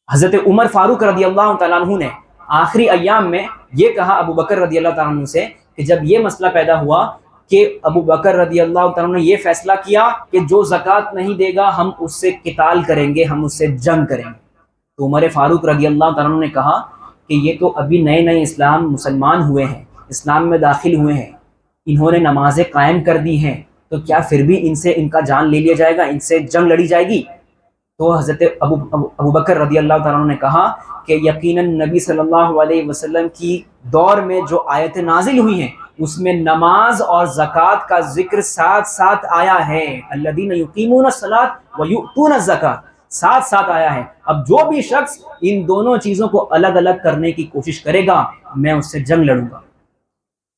حضرت عمر فاروق رضی اللہ تعالیٰ عنہ نے آخری ایام میں یہ کہا ابو بکر رضی اللہ تعالیٰ عنہ سے کہ جب یہ مسئلہ پیدا ہوا کہ ابو بکر رضی اللہ تعالیٰ عنہ نے یہ فیصلہ کیا کہ جو زکوٰۃ نہیں دے گا ہم اس سے قتال کریں گے، ہم اس سے جنگ کریں گے، تو عمر فاروق رضی اللہ تعالیٰ عنہ نے کہا کہ یہ تو ابھی نئے نئے اسلام مسلمان ہوئے ہیں، اسلام میں داخل ہوئے ہیں، انہوں نے نمازیں قائم کر دی ہیں، تو کیا پھر بھی ان سے ان کا جان لے لیا جائے گا، ان سے جنگ لڑی جائے گی؟ تو حضرت ابو بکر رضی اللہ تعالیٰ عنہ نے کہا کہ یقیناً نبی صلی اللہ علیہ وسلم کی دور میں جو آیتیں نازل ہوئی ہیں اس میں نماز اور زکوٰۃ کا ذکر ساتھ ساتھ آیا ہے، الذین یقیمون الصلاۃ ویؤتون الزکاۃ، ساتھ ساتھ آیا ہے۔ اب جو بھی شخص ان دونوں چیزوں کو الگ الگ کرنے کی کوشش کرے گا میں اس سے جنگ لڑوں گا۔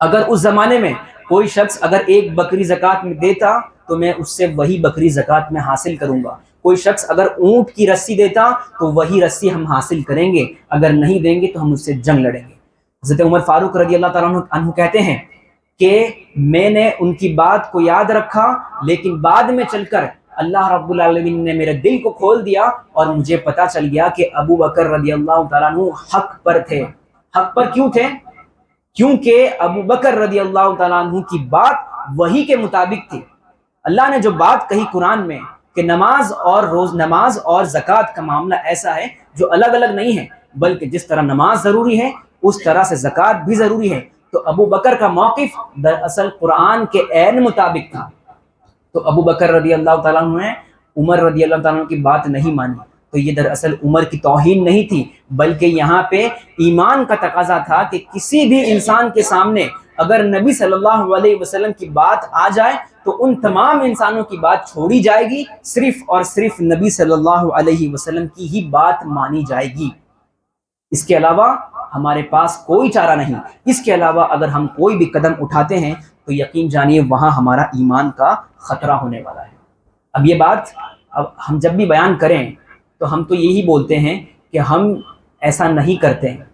اگر اس زمانے میں کوئی شخص اگر ایک بکری زکوٰۃ میں دیتا تو میں اس سے وہی بکری زکوٰۃ میں حاصل کروں گا، کوئی شخص اگر اونٹ کی رسی دیتا تو وہی رسی ہم حاصل کریں گے، اگر نہیں دیں گے تو ہم اس سے جنگ لڑیں گے۔ حضرت عمر فاروق رضی اللہ تعالیٰ عنہ کہتے ہیں کہ میں نے ان کی بات کو یاد رکھا، لیکن بعد میں چل کر اللہ رب العالمین نے میرے دل کو کھول دیا اور مجھے پتا چل گیا کہ ابو بکر رضی اللہ تعالیٰ عنہ حق پر تھے۔ حق پر کیوں تھے؟ کیونکہ ابو بکر رضی اللہ تعالیٰ عنہ کی بات وحی کے مطابق تھی۔ اللہ نے جو بات کہی قرآن میں کہ نماز اور زکوٰۃ کا معاملہ ایسا ہے جو الگ الگ نہیں ہے، بلکہ جس طرح نماز ضروری ہے اس طرح سے زکوٰۃ بھی ضروری ہے، تو ابو بکر کا موقف دراصل قرآن کے عین مطابق تھا۔ تو ابو بکر رضی اللہ تعالیٰ عنہ نے عمر رضی اللہ تعالیٰ عنہ کی بات نہیں مانی، تو یہ دراصل عمر کی توہین نہیں تھی، بلکہ یہاں پہ ایمان کا تقاضا تھا کہ کسی بھی انسان کے سامنے اگر نبی صلی اللہ علیہ وسلم کی بات آ جائے تو ان تمام انسانوں کی بات چھوڑی جائے گی، صرف اور صرف نبی صلی اللہ علیہ وسلم کی ہی بات مانی جائے گی۔ اس کے علاوہ ہمارے پاس کوئی چارہ نہیں۔ اس کے علاوہ اگر ہم کوئی بھی قدم اٹھاتے ہیں تو یقین جانیے وہاں ہمارا ایمان کا خطرہ ہونے والا ہے۔ اب یہ بات ہم جب بھی بیان کریں تو ہم تو یہی بولتے ہیں کہ ہم ایسا نہیں کرتے ہیں،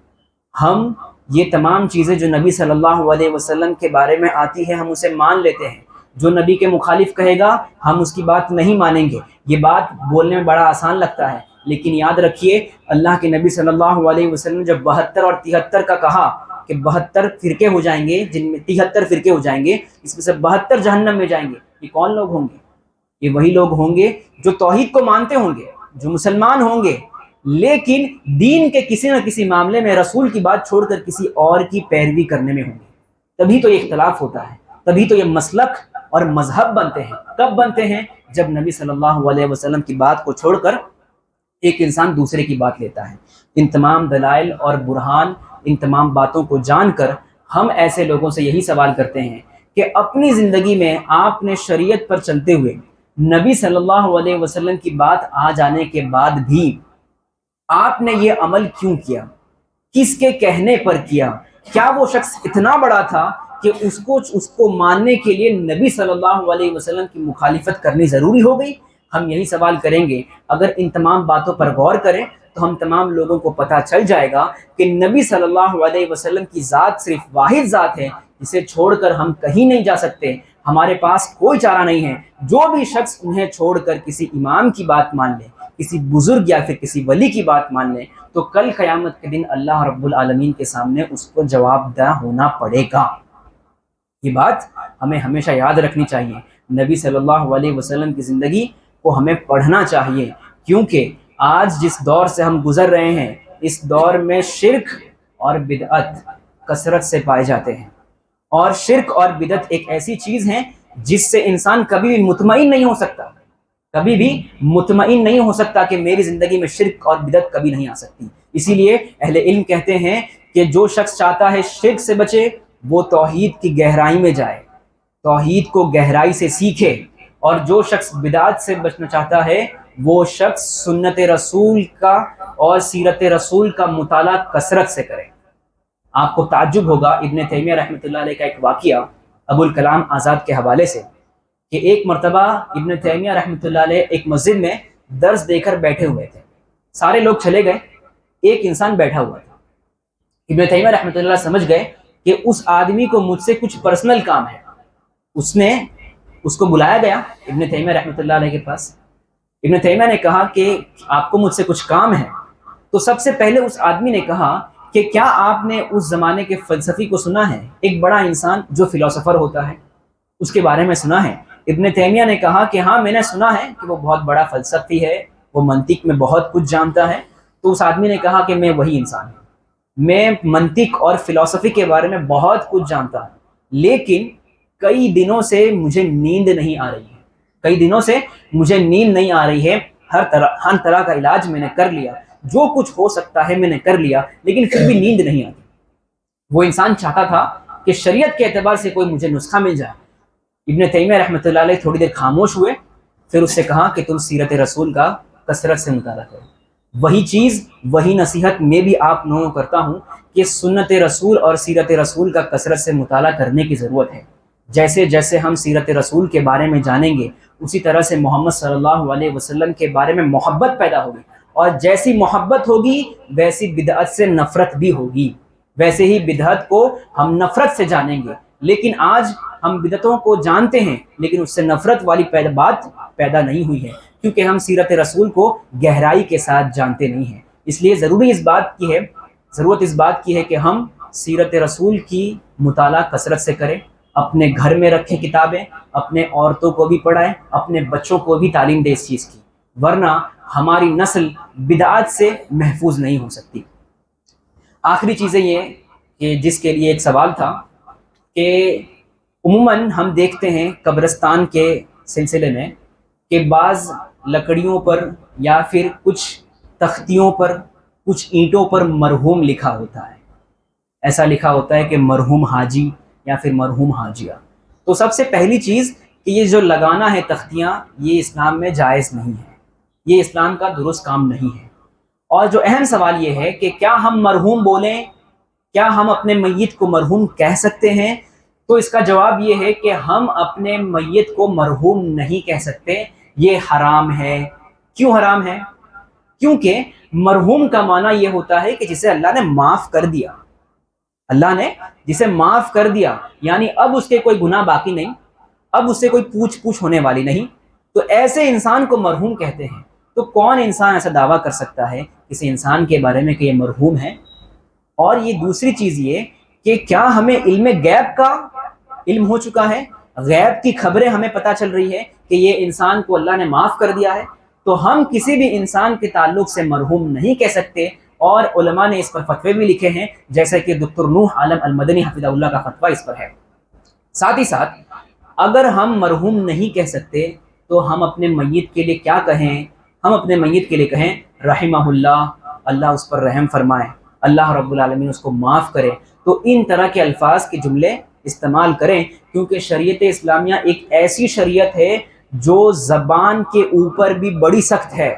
ہم یہ تمام چیزیں جو نبی صلی اللہ علیہ وسلم کے بارے میں آتی ہے ہم اسے مان لیتے ہیں، جو نبی کے مخالف کہے گا ہم اس کی بات نہیں مانیں گے۔ یہ بات بولنے میں بڑا آسان لگتا ہے، لیکن یاد رکھیے اللہ کے نبی صلی اللہ علیہ وسلم نے جب 72 اور 73 کا کہا کہ 72 فرقے ہو جائیں گے، جن میں 73 فرقے ہو جائیں گے، اس میں سے 72 جہنم میں جائیں گے، یہ کون لوگ ہوں گے؟ یہ وہی لوگ ہوں گے جو توحید کو مانتے ہوں گے، جو مسلمان ہوں گے، لیکن دین کے کسی نہ کسی معاملے میں رسول کی بات چھوڑ کر کسی اور کی پیروی کرنے میں ہوں گے۔ تبھی تو یہ اختلاف ہوتا ہے، تبھی تو یہ مسلک اور مذہب بنتے ہیں۔ کب بنتے ہیں؟ جب نبی صلی اللہ علیہ وسلم کی بات کو چھوڑ کر ایک انسان دوسرے کی بات لیتا ہے۔ ان تمام دلائل اور برہان، ان تمام باتوں کو جان کر ہم ایسے لوگوں سے یہی سوال کرتے ہیں کہ اپنی زندگی میں آپ نے شریعت پر چلتے ہوئے نبی صلی اللہ علیہ وسلم کی بات آ جانے کے بعد بھی آپ نے یہ عمل کیوں کیا؟ کس کے کہنے پر کیا؟ کیا وہ شخص اتنا بڑا تھا کہ اس کو ماننے کے لیے نبی صلی اللہ علیہ وسلم کی مخالفت کرنی ضروری ہو گئی؟ ہم یہی سوال کریں گے۔ اگر ان تمام باتوں پر غور کریں تو ہم تمام لوگوں کو پتہ چل جائے گا کہ نبی صلی اللہ علیہ وسلم کی ذات صرف واحد ذات ہے جسے چھوڑ کر ہم کہیں نہیں جا سکتے، ہمارے پاس کوئی چارہ نہیں ہے۔ جو بھی شخص انہیں چھوڑ کر کسی امام کی بات مان لے، کسی بزرگ یا پھر کسی ولی کی بات مان لے، تو کل قیامت کے دن اللہ رب العالمین کے سامنے اس کو جواب دہ ہونا پڑے گا۔ یہ بات ہمیں ہمیشہ یاد رکھنی چاہیے۔ نبی صلی اللہ علیہ وسلم کی زندگی کو ہمیں پڑھنا چاہیے، کیونکہ آج جس دور سے ہم گزر رہے ہیں اس دور میں شرک اور بدعت کثرت سے پائے جاتے ہیں، اور شرک اور بدعت ایک ایسی چیز ہے جس سے انسان کبھی بھی مطمئن نہیں ہو سکتا، کبھی بھی مطمئن نہیں ہو سکتا کہ میری زندگی میں شرک اور بدعت کبھی نہیں آ سکتی۔ اسی لیے اہل علم کہتے ہیں کہ جو شخص چاہتا ہے شرک سے بچے، وہ توحید کی گہرائی میں جائے، توحید کو گہرائی سے سیکھے، اور جو شخص بدعت سے بچنا چاہتا ہے وہ شخص سنت رسول کا اور سیرت رسول کا مطالعہ کثرت سے کرے۔ آپ کو تعجب ہوگا ابن تیمیہ رحمۃ اللہ علیہ کا ایک واقعہ ابو الکلام آزاد کے حوالے سے، کہ ایک مرتبہ ابن تیمیہ رحمۃ اللہ علیہ ایک مسجد میں درس دے کر بیٹھے ہوئے تھے، سارے لوگ چلے گئے، ایک انسان بیٹھا ہوا تھا۔ ابن تیمیہ رحمۃ اللہ سمجھ گئے کہ اس آدمی کو مجھ سے کچھ پرسنل کام ہے، اس کو بلایا گیا ابن تیمیہ رحمۃ اللہ علیہ کے پاس۔ ابن تیمیہ نے کہا کہ آپ کو مجھ سے کچھ کام ہے؟ تو سب سے پہلے اس آدمی نے کہا کہ کیا آپ نے اس زمانے کے فلسفی کو سنا ہے، ایک بڑا انسان جو فلاسفر ہوتا ہے، اس کے بارے میں سنا ہے؟ ابن تیمیہ نے کہا کہ ہاں میں نے سنا ہے کہ وہ بہت بڑا فلسفی ہے، وہ منطق میں بہت کچھ جانتا ہے۔ تو اس آدمی نے کہا کہ میں وہی انسان ہوں، میں منطق اور فلسفی کے بارے میں بہت کچھ جانتا ہوں، لیکن کئی دنوں سے مجھے نیند نہیں آ رہی ہے، کئی دنوں سے مجھے نیند نہیں آ رہی ہے، ہر طرح کا علاج میں نے کر لیا، جو کچھ ہو سکتا ہے میں نے کر لیا، لیکن پھر بھی نیند نہیں آتی۔ وہ انسان چاہتا تھا کہ شریعت کے اعتبار سے کوئی مجھے نسخہ مل جائے۔ ابن تیمیہ رحمۃ اللہ علیہ تھوڑی دیر خاموش ہوئے، پھر اس سے کہا کہ تم سیرت رسول کا کثرت سے مطالعہ کرو۔ وہی چیز، وہی نصیحت میں بھی آپ لوگوں کو کرتا ہوں کہ سنت رسول اور سیرت رسول کا کثرت سے مطالعہ کرنے کی ضرورت ہے۔ جیسے جیسے ہم سیرت رسول کے بارے میں جانیں گے، اسی طرح سے محمد صلی اللہ علیہ وسلم کے بارے میں محبت پیدا ہوگی، اور جیسی محبت ہوگی ویسی بدعت سے نفرت بھی ہوگی، ویسے ہی بدعت کو ہم نفرت سے جانیں گے۔ لیکن آج ہم بدعتوں کو جانتے ہیں لیکن اس سے نفرت والی بات پیدا نہیں ہوئی ہے، کیونکہ ہم سیرت رسول کو گہرائی کے ساتھ جانتے نہیں ہیں۔ اس لیے ضرورت اس بات کی ہے کہ ہم سیرت رسول کی مطالعہ کثرت سے کریں، اپنے گھر میں رکھیں کتابیں، اپنے عورتوں کو بھی پڑھائیں، اپنے بچوں کو بھی تعلیم دیں اس چیز کی، ورنہ ہماری نسل بدعات سے محفوظ نہیں ہو سکتی۔ آخری چیزیں یہ کہ جس کے لیے ایک سوال تھا کہ عموماً ہم دیکھتے ہیں قبرستان کے سلسلے میں کہ بعض لکڑیوں پر یا پھر کچھ تختیوں پر، کچھ اینٹوں پر مرحوم لکھا ہوتا ہے، ایسا لکھا ہوتا ہے کہ مرحوم حاجی یا پھر مرحوم حاجیہ۔ تو سب سے پہلی چیز کہ یہ جو لگانا ہے تختیاں، یہ اسلام میں جائز نہیں ہے، یہ اسلام کا درست کام نہیں ہے۔ اور جو اہم سوال یہ ہے کہ کیا ہم مرحوم بولیں، کیا ہم اپنے میت کو مرحوم کہہ سکتے ہیں؟ تو اس کا جواب یہ ہے کہ ہم اپنے میت کو مرحوم نہیں کہہ سکتے، یہ حرام ہے۔ کیوں حرام ہے؟ کیونکہ مرحوم کا معنی یہ ہوتا ہے کہ جسے اللہ نے معاف کر دیا، اللہ نے جسے معاف کر دیا، یعنی اب اس کے کوئی گناہ باقی نہیں، اب اس سے کوئی پوچھ ہونے والی نہیں، تو ایسے انسان کو مرحوم کہتے ہیں۔ تو کون انسان ایسا دعویٰ کر سکتا ہے کسی انسان کے بارے میں کہ یہ مرحوم ہے؟ اور یہ دوسری چیز یہ کہ کیا ہمیں علم غیب کا علم ہو چکا ہے، غیب کی خبریں ہمیں پتہ چل رہی ہے کہ یہ انسان کو اللہ نے معاف کر دیا ہے؟ تو ہم کسی بھی انسان کے تعلق سے مرحوم نہیں کہہ سکتے، اور علماء نے اس پر فتوے بھی لکھے ہیں، جیسے کہ دکتر نوح عالم المدنی حفظہ اللہ کا فتویٰ اس پر ہے۔ ساتھ ہی ساتھ اگر ہم مرحوم نہیں کہہ سکتے تو ہم اپنے میت کے لیے کیا کہیں؟ ہم اپنے میت کے لیے کہیں رحمہ اللہ، اللہ اس پر رحم فرمائے، اللہ رب العالمین اس کو معاف کرے۔ تو ان طرح کے الفاظ کے جملے استعمال کریں، کیونکہ شریعت اسلامیہ ایک ایسی شریعت ہے جو زبان کے اوپر بھی بڑی سخت ہے۔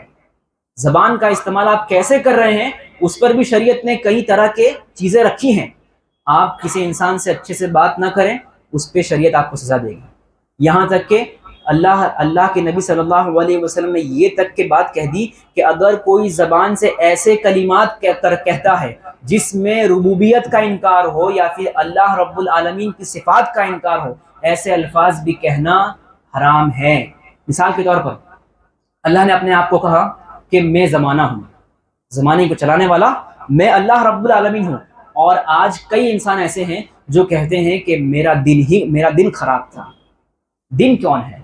زبان کا استعمال آپ کیسے کر رہے ہیں اس پر بھی شریعت نے کئی طرح کے چیزیں رکھی ہیں۔ آپ کسی انسان سے اچھے سے بات نہ کریں، اس پہ شریعت آپ کو سزا دے گی۔ یہاں تک کہ اللہ کے نبی صلی اللہ علیہ وسلم نے یہ تک کہ بات کہہ دی کہ اگر کوئی زبان سے ایسے کلمات کہتا ہے جس میں ربوبیت کا انکار ہو یا پھر اللہ رب العالمین کی صفات کا انکار ہو، ایسے الفاظ بھی کہنا حرام ہے۔ مثال کے طور پر اللہ نے اپنے آپ کو کہا کہ میں زمانہ ہوں، زمانے کو چلانے والا میں اللہ رب العالمین ہوں، اور آج کئی انسان ایسے ہیں جو کہتے ہیں کہ میرا دن خراب تھا۔ دن کون ہے؟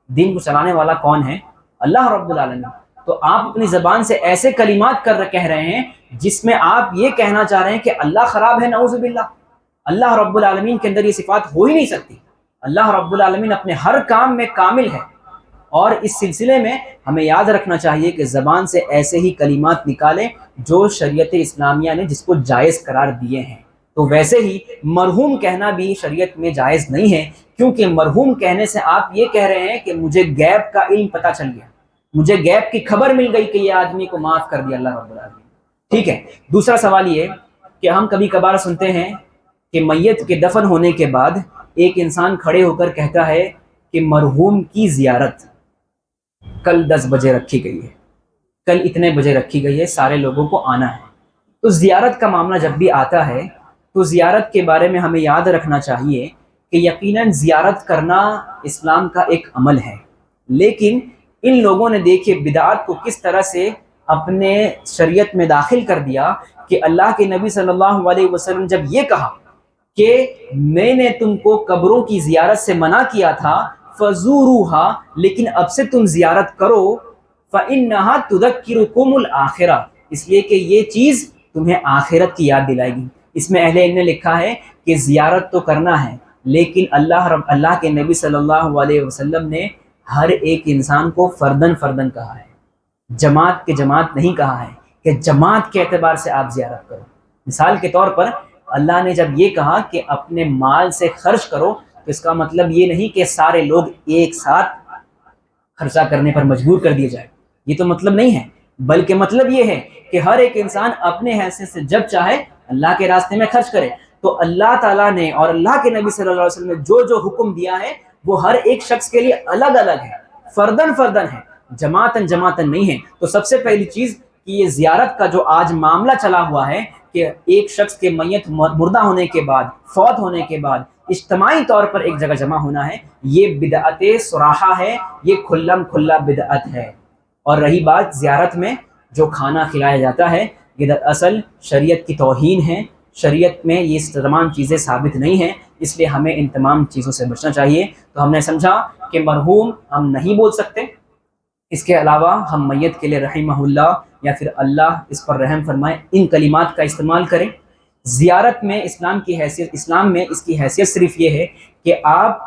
دن کو چلانے والا کون ہے؟ اللہ رب العالمین۔ تو آپ اپنی زبان سے ایسے کلمات کہہ رہے ہیں جس میں آپ یہ کہنا چاہ رہے ہیں کہ اللہ خراب ہے، نعوذ باللہ۔ اللہ رب العالمین کے اندر یہ صفات ہو ہی نہیں سکتی، اللہ رب العالمین اپنے ہر کام میں کامل ہے، اور اس سلسلے میں ہمیں یاد رکھنا چاہیے کہ زبان سے ایسے ہی کلمات نکالیں جو شریعت اسلامیہ نے جس کو جائز قرار دیے ہیں۔ تو ویسے ہی مرحوم کہنا بھی شریعت میں جائز نہیں ہے، کیونکہ مرحوم کہنے سے آپ یہ کہہ رہے ہیں کہ مجھے غیب کا علم پتہ چل گیا، مجھے غیب کی خبر مل گئی کہ یہ آدمی کو معاف کر دیا اللہ رب العالمین۔ ٹھیک ہے، دوسرا سوال یہ کہ ہم کبھی کبھار سنتے ہیں کہ میت کے دفن ہونے کے بعد ایک انسان کھڑے ہو کر کہتا ہے کہ مرحوم کی زیارت کل 10 بجے رکھی گئی ہے، کل اتنے بجے رکھی گئی ہے، سارے لوگوں کو آنا ہے۔ تو زیارت کا معاملہ جب بھی آتا ہے تو زیارت کے بارے میں ہمیں یاد رکھنا چاہیے کہ یقیناً زیارت کرنا اسلام کا ایک عمل ہے، لیکن ان لوگوں نے دیکھے بدعات کو کس طرح سے اپنے شریعت میں داخل کر دیا کہ اللہ کے نبی صلی اللہ علیہ وسلم جب یہ کہا کہ میں نے تم کو قبروں کی زیارت سے منع کیا تھا فزوروها، لیکن اب سے تم زیارت کرو، فإنها تذکرکم الآخرہ، اس لیے کہ یہ چیز تمہیں آخرت کی یاد دلائے گی۔ اس میں اہل علم نے لکھا ہے کہ زیارت تو کرنا ہے، لیکن اللہ کے نبی صلی اللہ علیہ وسلم نے ہر ایک انسان کو فردن فردن کہا ہے، جماعت کے جماعت نہیں کہا ہے کہ جماعت کے اعتبار سے آپ زیارت کرو۔ مثال کے طور پر اللہ نے جب یہ کہا کہ اپنے مال سے خرچ کرو، تو اس کا مطلب یہ نہیں کہ سارے لوگ ایک ساتھ خرچہ کرنے پر مجبور کر دیے جائے، یہ تو مطلب نہیں ہے، بلکہ مطلب یہ ہے کہ ہر ایک انسان اپنے حیثیت سے جب چاہے اللہ کے راستے میں خرچ کرے۔ تو اللہ تعالیٰ نے اور اللہ کے نبی صلی اللہ علیہ وسلم نے جو حکم دیا ہے وہ ہر ایک شخص کے لیے الگ الگ ہے، فردن فردن ہے، جماعتن جماعتن نہیں ہے۔ تو سب سے پہلی چیز کہ یہ زیارت کا جو آج معاملہ چلا ہوا ہے کہ ایک شخص کے میت مردہ ہونے کے بعد، فوت ہونے کے بعد اجتماعی طور پر ایک جگہ جمع ہونا ہے، یہ بدعت صراحہ ہے، یہ کھلم کھلا بدعت ہے۔ اور رہی بات زیارت میں جو کھانا کھلایا جاتا ہے، یہ دراصل شریعت کی توہین ہے، شریعت میں یہ تمام چیزیں ثابت نہیں ہیں، اس لیے ہمیں ان تمام چیزوں سے بچنا چاہیے۔ تو ہم نے سمجھا کہ مرحوم ہم نہیں بول سکتے، اس کے علاوہ ہم میت کے لیے رحمہ اللہ یا پھر اللہ اس پر رحم فرمائے ان کلمات کا استعمال کریں۔ زیارت میں اسلام میں اس کی حیثیت صرف یہ ہے کہ آپ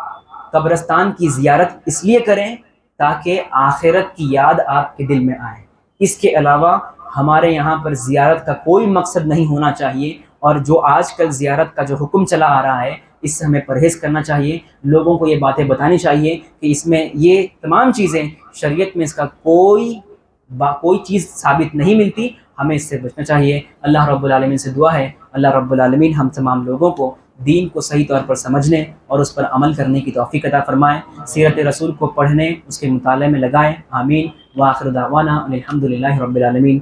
قبرستان کی زیارت اس لیے کریں تاکہ آخرت کی یاد آپ کے دل میں آئے۔ اس کے علاوہ ہمارے یہاں پر زیارت کا کوئی مقصد نہیں ہونا چاہیے، اور جو آج کل زیارت کا جو حکم چلا آ رہا ہے اس سے ہمیں پرہیز کرنا چاہیے، لوگوں کو یہ باتیں بتانی چاہیے کہ اس میں یہ تمام چیزیں شریعت میں اس کا کوئی چیز ثابت نہیں ملتی، ہمیں اس سے بچنا چاہیے۔ اللہ رب العالمین سے دعا ہے اللہ رب العالمین ہم تمام لوگوں کو دین کو صحیح طور پر سمجھنے اور اس پر عمل کرنے کی توفیق عطا فرمائے، سیرت رسول کو پڑھنے، اس کے مطالعے میں لگائیں، آمین۔ وآخر دعوانا الحمد للہ رب العالمین۔